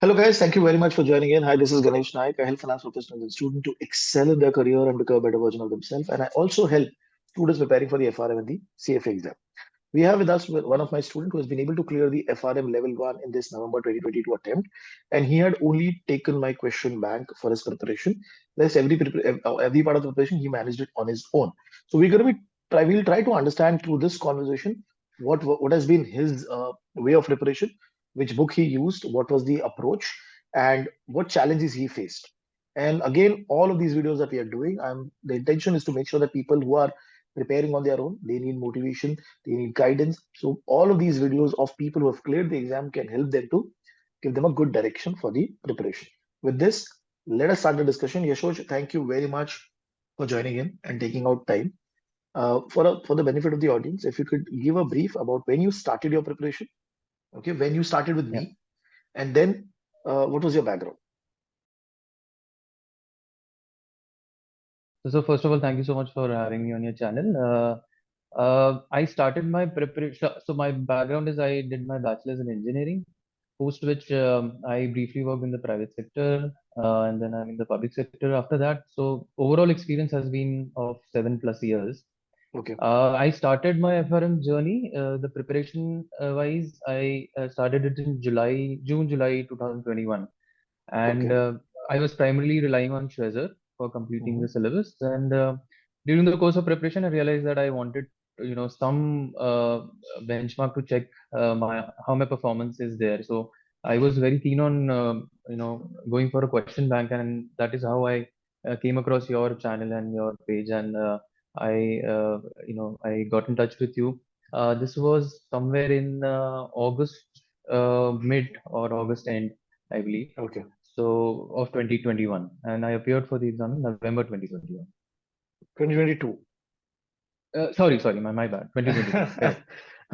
Hello, guys. Thank you very much for joining in. Hi, this is Ganesh Naik. I help finance professionals and students to excel in their career and become a better version of themselves. And I also help students preparing for the FRM and the CFA exam. We have with us one of my students who has been able to clear the FRM level 1 in this November 2022 attempt. And he had only taken my question bank for his preparation. Rest every part of the preparation, he managed it on his own. So we'll try to understand through this conversation what has been his way of preparation, which book he used, what was the approach, and what challenges he faced. And again, all of these videos that we are doing, the intention is to make sure that people who are preparing on their own, they need motivation, they need guidance. So all of these videos of people who have cleared the exam can help them to give them a good direction for the preparation. With this, let us start the discussion. Yashoj, thank you very much for joining in and taking out time. For the benefit of the audience, if you could give a brief about when you started your preparation, okay, when you started with Yeah. me, and then what was your background? So first of all, thank you so much for having me on your channel. I started my preparation. So my background is I did my bachelor's in engineering, post which I briefly worked in the private sector, and then I'm in the public sector after that. So overall experience has been of 7+ years. Okay, I started my FRM journey. The preparation wise, I started it in June, July 2021, and okay. I was primarily relying on Schweser for completing the Hmm. syllabus. And during the course of preparation, I realized that I wanted, some benchmark to check my how my performance is there. So I was very keen on, going for a question bank, and that is how I came across your channel and your page, and I got in touch with you. This was somewhere in August mid or August end, I believe, Okay, so of 2021, and I appeared for the exam in November 2021. 2022. Sorry, my bad, 2022, correct.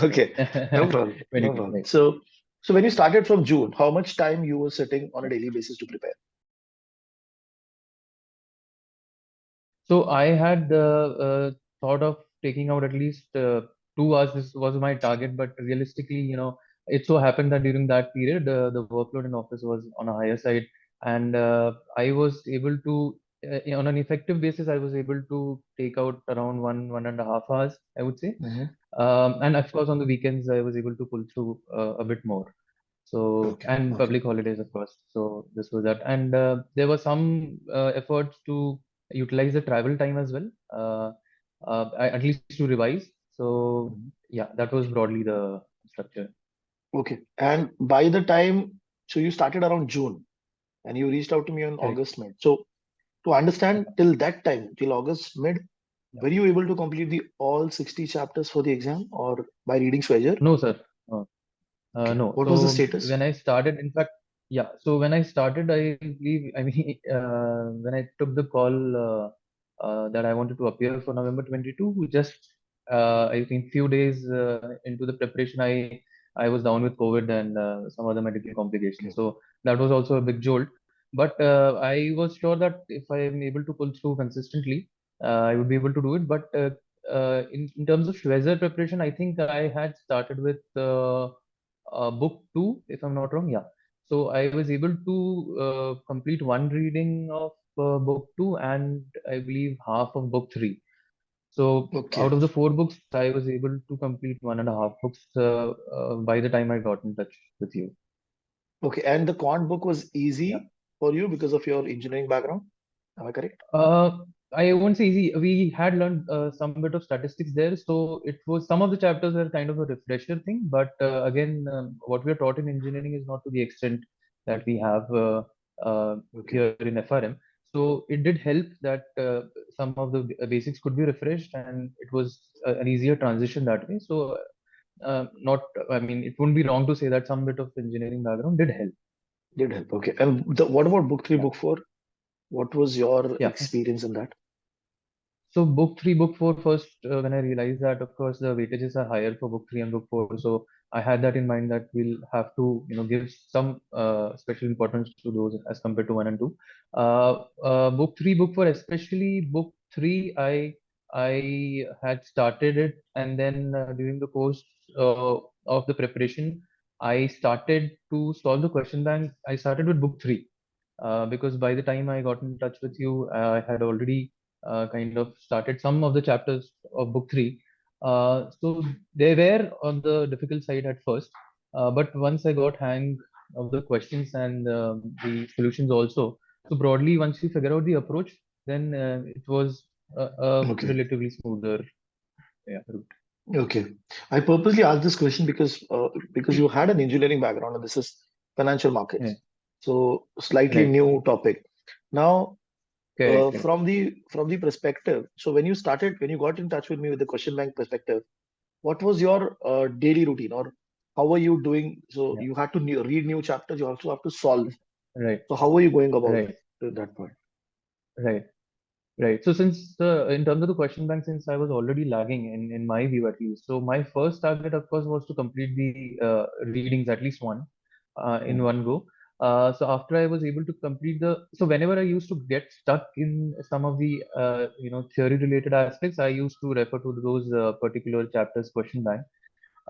Okay, no problem, no 22, problem. right. So when you started from June, how much time you were sitting on a daily basis to prepare? So I had thought of taking out at least 2 hours. This was my target, but realistically, it so happened that during that period, the workload in office was on a higher side, and I was able to, on an effective basis, I was able to take out around 1.5 hours, I would say. Hmm. And of course, on the weekends, I was able to pull through a bit more. So, Okay, and okay, public holidays, of course. So this was that. And there was some efforts to utilize the travel time as well, at least to revise. So mhm. yeah, that was broadly the structure. Okay. And by the time, so you started around June and you reached out to me on Correct. August mid. So to understand till that time, till August mid, Yeah. were you able to complete the all 60 chapters for the exam or by reading Schweser? No, sir. No. Okay. No. What was the So status? when I started, in fact, yeah. So when I started, I believe, I mean, when I took the call that I wanted to appear for November 22, just I think few days into the preparation, I was down with COVID and some other medical complications. Okay. So that was also a big jolt. But I was sure that if I am able to pull through consistently, I would be able to do it. But in terms of Schweser preparation, I think I had started with book two, if I'm not wrong. Yeah. So I was able to complete one reading of book two, and I believe half of book three. So Okay. out of the four books, I was able to complete 1.5 books by the time I got in touch with you. Okay. And the quant book was Yeah. easy for you because of your engineering background. Am I correct? Uh, I won't say easy. We had learned some bit of statistics there, so it was some of the chapters were kind of a refresher thing. But again, what we are taught in engineering is not to the extent that we have Okay. here in FRM. So it did help that some of the basics could be refreshed, and it was an easier transition that way. So not, I mean, it wouldn't be wrong to say that some bit of engineering background did help. Did help. Okay. And what about book three, Yeah. book four? What was your Yeah. experience in that? So book three, book four, first when I realized that of course the weightages are higher for book three and book four, so I had that in mind that we'll have to give some special importance to those as compared to one and two. Book three, book four, especially book three, I had started it, and then during the course of the preparation, I started to solve the question bank. I started with book three, because by the time I got in touch with you, I had already kind of started some of the chapters of book three. So they were on the difficult side at first, but once I got hang of the questions and the solutions also, so broadly, once you figure out the approach, then it was a Okay. relatively smoother, yeah, route. Okay. I purposely asked this question because you had an engineering background and this is financial Yeah, markets. So slightly right, new topic. Now, correct, correct. from the perspective, so when you got in touch with me with the question bank perspective, what was your daily routine or how were you doing? So Yeah, you had to read new chapters, you also have to solve. right, So how were you going about right, that point? right. Right. So since in terms of the question bank, since I was already lagging in my view at least, so my first target, of course, was to complete the readings, at least one, in Hmm. one go. So after I was able to complete so whenever I used to get stuck in some of the theory related aspects, I used to refer to those particular chapters question bank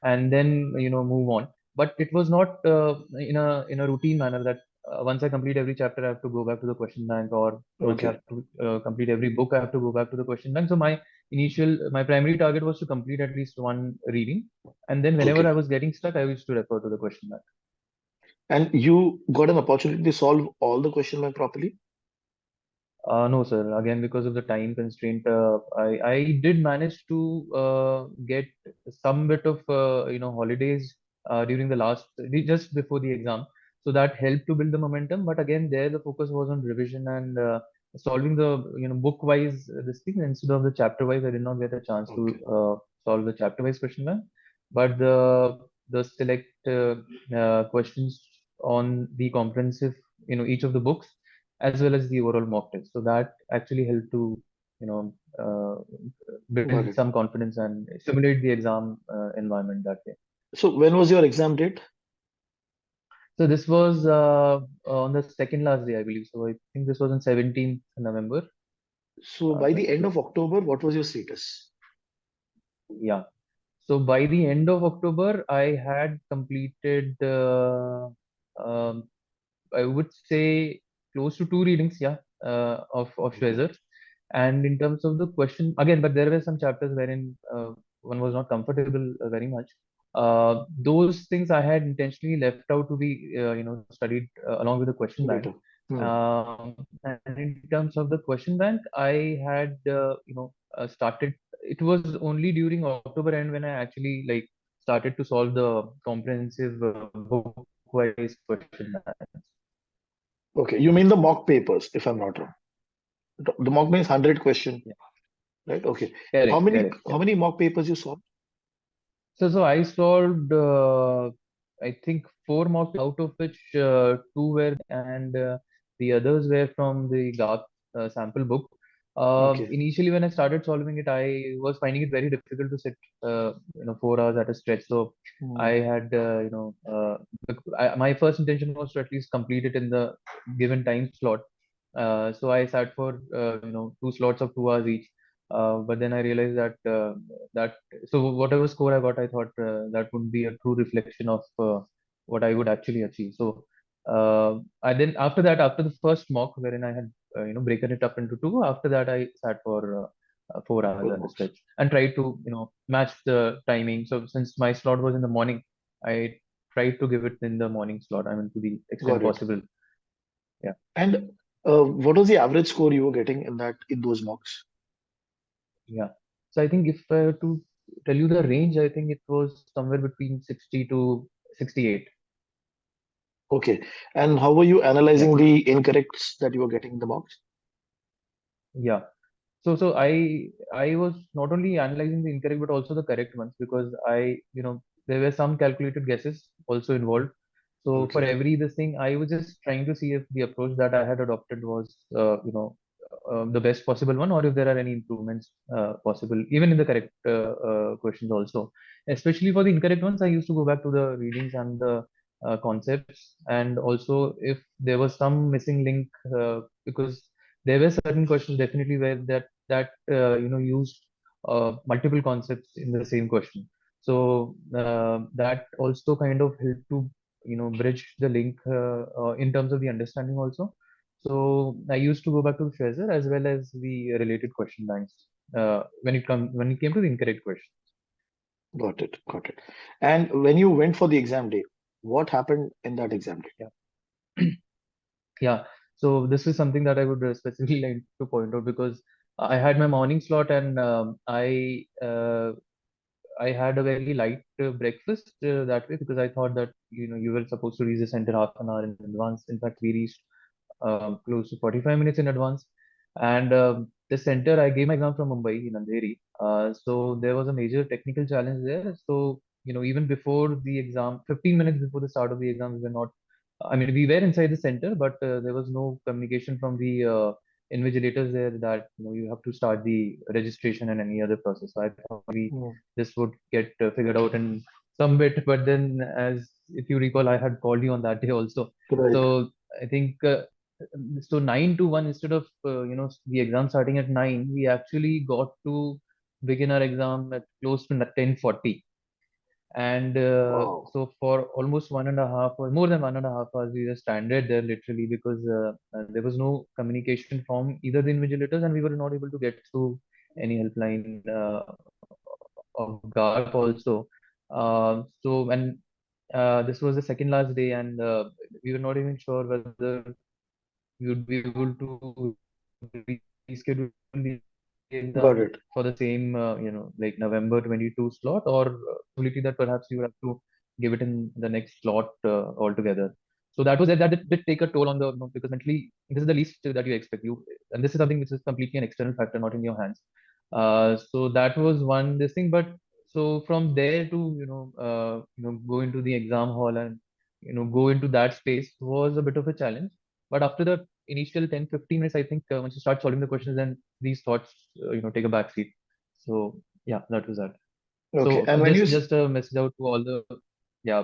and then move on. But it was not in a routine manner that once I complete every chapter I have to go back to the question bank, or once I Okay. have to complete every book I have to go back to the question bank. So my primary target was to complete at least one reading, and then whenever Okay. I was getting stuck I used to refer to the question bank. And you got an opportunity to solve all the question bank properly? No, sir. Again, because of the time constraint, I did manage to get some bit of holidays during just before the exam, so that helped to build the momentum. But again, there the focus was on revision and solving the book wise this thing instead of the chapter wise. I did not get a chance to Okay. solve the chapter wise question bank, but the select questions on the comprehensive, each of the books, as well as the overall mock test. So that actually helped to, you know, Got build it. some confidence and simulate the exam environment that way. So when was your exam date? So this was on the second last day, I believe. So I think this was on 17th November. So by the end Yeah, of October, what was your status? yeah. So by the end of October, I had completed, um, I would say, close to two readings, yeah, of Okay. Schweser. And in terms of the question, again, but there were some chapters wherein one was not comfortable very much. Those things I had intentionally left out to be, studied along with the question bank. Later. Hmm. And in terms of the question bank, I had, started. It was only during October end when I actually started to solve the comprehensive book-wise question bank. Okay. You mean the mock papers, if I'm not wrong. The mock means 100 question, Yeah, right? Okay. How correct, many correct. how Yeah. many mock papers you saw? So I solved, I think, four mock out of which two were and the others were from the GAP sample book. Okay. Initially, when I started solving it, I was finding it very difficult to sit, 4 hours at a stretch. So I Hmm. had, my first intention was to at least complete it in the given time slot. So I sat for, two slots of 2 hours each. But then I realized that so whatever score I got, I thought that would be a true reflection of what I would actually achieve. So I then after that, after the first mock, wherein I had broken it up into two, after that I sat for 4 hours Four at a mocks. stretch and tried to match the timing. So since my slot was in the morning, I tried to give it in the morning slot. I mean, to the extent Got it. possible. Yeah. And what was the average score you were getting in those mocks? Yeah. So I think if I were to tell you the range, I think it was somewhere between 60 to 68. Okay. And how were you Yeah. analyzing the incorrects that you were getting in the mocks? Yeah. So I was not only analyzing the incorrect but also the correct ones, because there were some calculated guesses also involved. So for Okay. every this thing, I was just trying to see if the approach that I had adopted was the best possible one, or if there are any improvements possible even in the correct questions also. Especially for the incorrect ones, I used to go back to the readings and the concepts, and also if there was some missing link, because there were certain questions definitely where that used multiple concepts in the same question. So that also kind of helped to bridge the link in terms of the understanding also. So I used to go back to Schweser as well as the related question banks when it came to the incorrect question. Got it. Got it. And when you went for the exam day, what happened in that exam day? Yeah. Yeah. So this is something that I would specifically like to point out because I had my morning slot and I had a very light breakfast that way because I thought that you were supposed to reach the center half an hour in advance. In fact, we reached close to 45 minutes in advance. And the center, I gave my exam from Mumbai in Andheri. So there was a major technical challenge there. So even before the exam, 15 minutes before the start of the exam, we were not. I mean, we were inside the center, but there was no communication from the invigilators there that you have to start the registration and any other process. So I thought maybe Hmm. this would get figured out in some bit. But then, as if you recall, I had called you on that day also. Right. So I think so 9 to 1 instead of the exam starting at 9, we actually got to begin our exam at close to 10:40. And Wow. so for almost 1.5 or more than 1.5 hours, we were stranded there literally because there was no communication from either the invigilators, and we were not able to get through any helpline of GARP also. So and this was the second last day, and we were not even sure whether we would be able to reschedule the Got exam it. for the same, like November 22 slot, or possibility that perhaps you have to give it in the next slot altogether. So that did take a toll on the, because mentally this is the least that you expect you, and this is something which is completely an external factor, not in your hands. So that was one this thing, but so from there to go into the exam hall and go into that space was a bit of a challenge. But after the initial 10-15 minutes, I think once you start solving the questions, then these thoughts take a back seat. So yeah, that was that. Okay. So And when you, just a message out to all the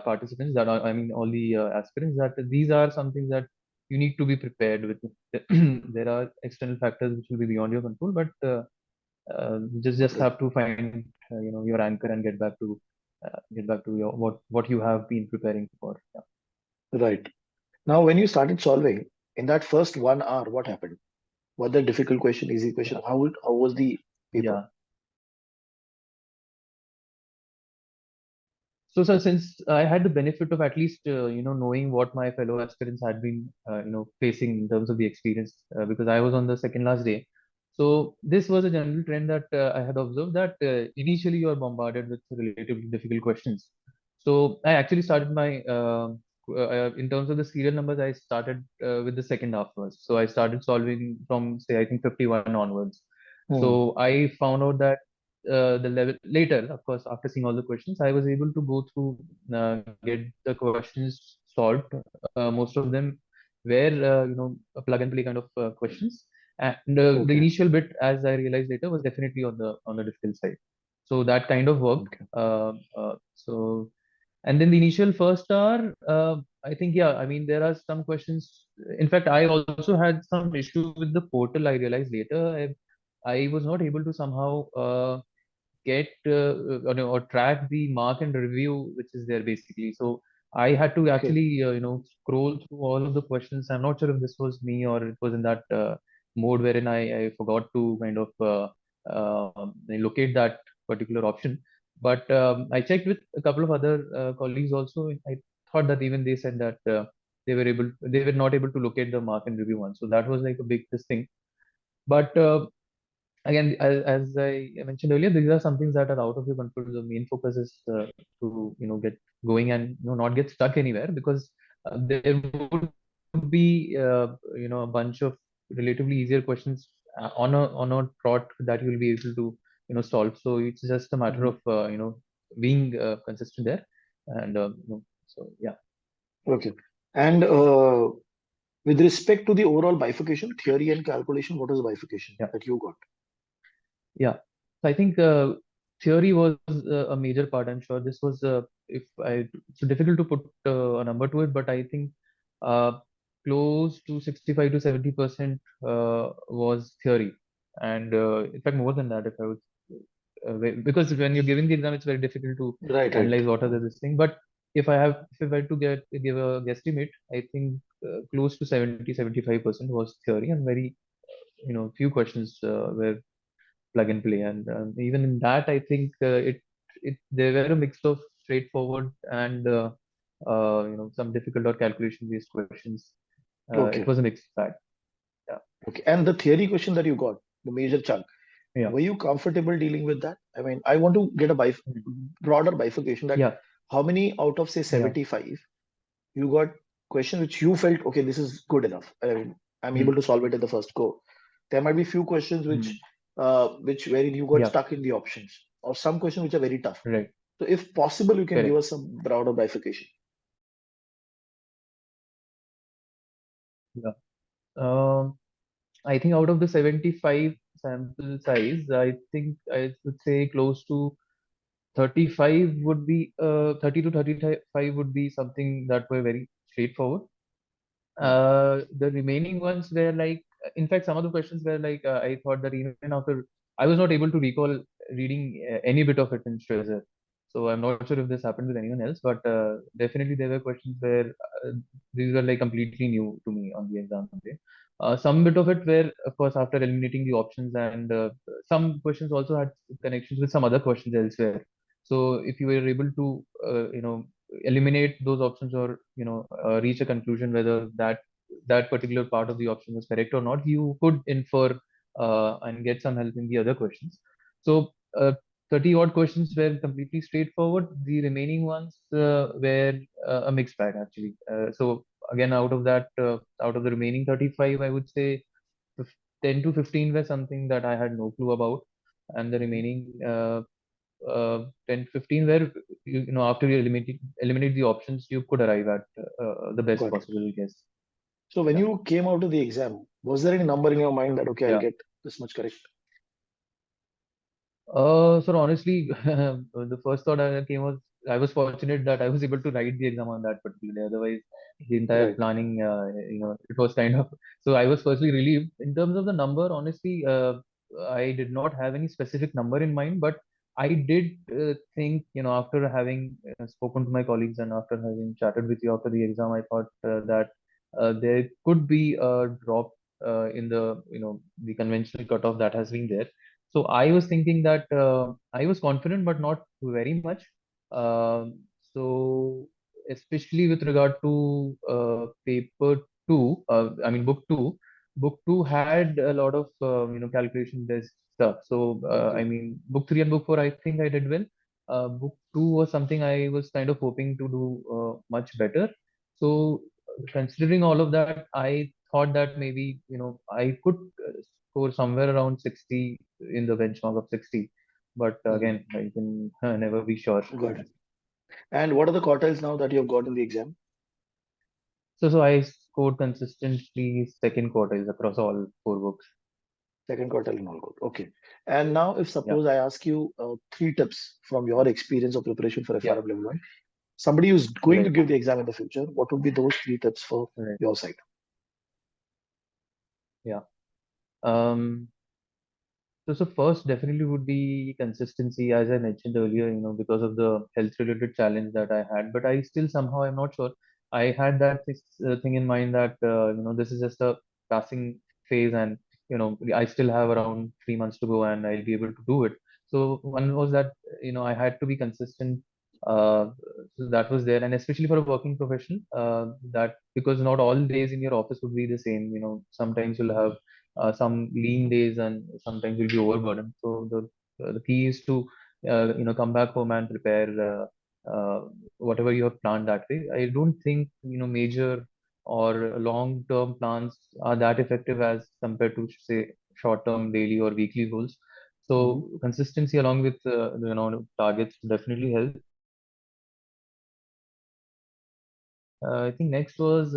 participants that are, I mean, all the aspirants, that these are some things that you need to be prepared with. There are external factors which will be beyond your control, but just okay, have to find your anchor and get back to your what you have been preparing for. right. Now, when you started solving in that first 1 hour, what happened? Was there difficult question, easy question? Yeah. How was the paper? Yeah. So, sir, since I had the benefit of at least knowing what my fellow aspirants had been facing in terms of the experience, because I was on the second last day. So this was a general trend that I had observed, that initially you are bombarded with relatively difficult questions. So I actually started my in terms of the serial numbers, I started with the second half first. So I started solving from, say, I think 51 onwards. Hmm. So I found out that the level later, of course, after seeing all the questions, I was able to go through, get the questions solved. Most of them were a plug and play kind of questions, and the Okay. initial bit, as I realized later, was definitely on the difficult side. So that kind of worked. Okay. So and then the initial first hour, I think, yeah, I mean, there are some questions. In fact, I also had some issue with the portal. I realized later I was not able to somehow get or track the mark and review which is there basically. So I had to Okay. actually scroll through all of the questions. I'm not sure if this was me or it was in that mode wherein I forgot to kind of locate that particular option. But I checked with a couple of other colleagues also. I thought that even they said that they were not able to locate the mark and review one. So that was like a big this thing. But again, as I mentioned earlier, these are some things that are out of your control. The main focus is to get going and not get stuck anywhere, because there would be a bunch of relatively easier questions on a trot that you will be able to solve. So it's just a matter Mhm. of being consistent there, and so yeah. Okay. And with respect to the overall bifurcation, theory and calculation, what is the bifurcation Yeah. that you got? Yeah. So I think theory was a major part. I'm sure this was, if I, it's difficult to put a number to it, but I think uh, close to 65 to 70% was theory. And in fact, more than that, if I would. because when you're giving the exam, it's very difficult to Right, right. analyze what are the this thing. But if I had to give a guesstimate, I think close to 70-75% was theory, and very few questions were plug and play. And even in that, I think it they were a mix of straightforward and some difficult or calculation based questions. It Okay, was a mixed bag. Yeah. okay. And the theory question that you got, the major chunk, Yeah. were you comfortable dealing with that? I mean, I want to get a Mm. broader bifurcation that Yeah. how many out of say Yeah. 75 you got question which you felt okay, this is good enough. I mean, I'm able Mm. to solve it in the first go. There might be few questions Mm. which wherein you got Yeah. stuck in the options, or some questions which are very tough. Right. So if possible, you can give Correct. us some broader bifurcation. Yeah. Um, I think out of the 75 sample size, I think I would say close to 35 would be 30 to 35 would be something that were very straightforward. Hmm. The remaining ones were like, in fact, some of the questions were like, I thought that even after, I was not able to recall reading any bit of it in Schweser. So I'm not sure if this happened with anyone else, but definitely there were questions where these were like completely new to me on the exam day. Some bit of it were, of course, after eliminating the options, and some questions also had connections with some other questions elsewhere. So if you were able to, eliminate those options, or reach a conclusion whether that particular part of the option was correct or not, you could infer and get some help in the other questions. So 30 odd questions were completely straightforward. The remaining ones were a mixed bag actually. So again, out of the remaining 35, I would say 10 to 15 were something that I had no clue about, and the Mhm. remaining 10 to 15 where after you eliminate the options, you could arrive at the best Got it. possible guess. So when Yeah. you came out of the exam, was there any number in your mind that okay, I'll Yeah. get this much correct? So honestly, the first thought I came was I was fortunate that I was able to write the exam on that particular day. Otherwise, the entire Right. planning, it was kind of. So I was firstly relieved. In terms of the number, honestly, I did not have any specific number in mind, but I did think, after having spoken to my colleagues and after having chatted with you after the exam, I thought that there could be a drop in the conventional cutoff that has been there. So I was thinking that I was confident, but not very much. So especially with regard to paper two, I mean book two. Book two had a lot of calculation based stuff. So I Okay. mean book three and book four, I think I did well. Book two was something I was kind of hoping to do much better. So considering all of that, I thought that maybe I could score somewhere around 60 in the benchmark of 60. But Mhm. again, I can never be sure. Got it. And what are the quartiles now that you have got in the exam? So I scored consistently second quartiles across all four books. Second quartile in all good. Okay. And now, if Yeah, suppose I ask you three tips from your experience of preparation for yeah, FRM level one, somebody who's going to right, give the exam in the future, what would be those three tips for right, your side? yeah. Um, so first definitely would be consistency, as I mentioned earlier, because of the health related challenge that I had. But I still somehow, I'm not sure. I had that thing in mind that this is just a passing phase, and I still have around 3 months to go, and I'll be able to do it. So one was that I had to be consistent. Uh, so that was there, and especially for a working professional, that because not all days in your office would be the same. Sometimes you'll have some lean days, and sometimes you'll be overburdened. So the key is to come back home and prepare whatever you have planned that way. I don't think major or long term plans are that effective as compared to say short term daily or weekly goals. Hmm. So consistency along with targets definitely help. I think next was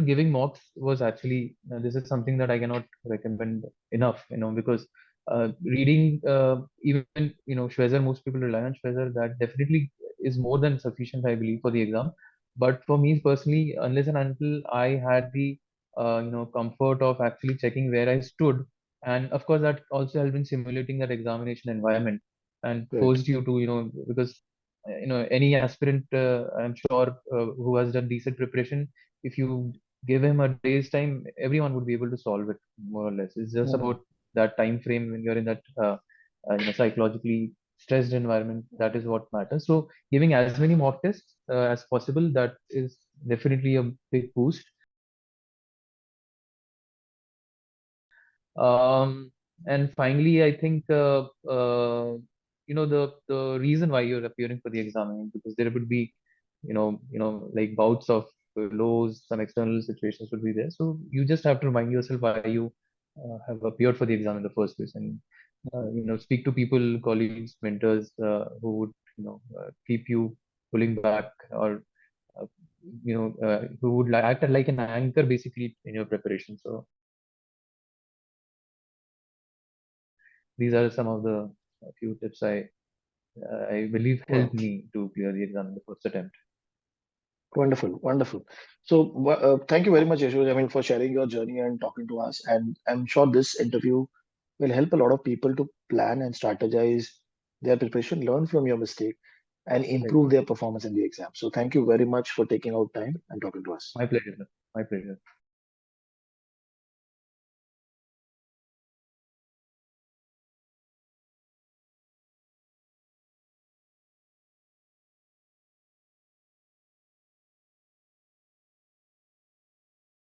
giving mocks was actually this is something that I cannot recommend enough, because reading even Schweser, most people rely on Schweser. That definitely is more than sufficient, I believe, for the exam. But for me personally, unless and until I had the comfort of actually checking where I stood and of course that also helped in simulating that examination environment and Right. forced you to, because any aspirant, I'm sure, who has done decent preparation, if you give him a day's time, everyone would be able to solve it more or less. It's just Mhm. about that time frame when you're in that psychologically stressed environment. That is what matters. So giving as many mock tests as possible, that is definitely a big boost. And finally, I think the reason why you're appearing for the exam, because there would be like bouts of lows, some external situations would be there. So you just have to remind yourself why you have appeared for the exam in the first place, and speak to people, colleagues, mentors who would keep you pulling back, or who would act like an anchor basically in your preparation. So these are some of the few tips I believe helped Wow. me to clear the exam in the first attempt. Wonderful, wonderful. So, thank you very much, Yashoj, I mean, for sharing your journey and talking to us. And I'm sure this interview will help a lot of people to plan and strategize their preparation, learn from your mistake, and Right. improve their performance in the exam. So, thank you very much for taking out time and talking to us. My pleasure. My pleasure.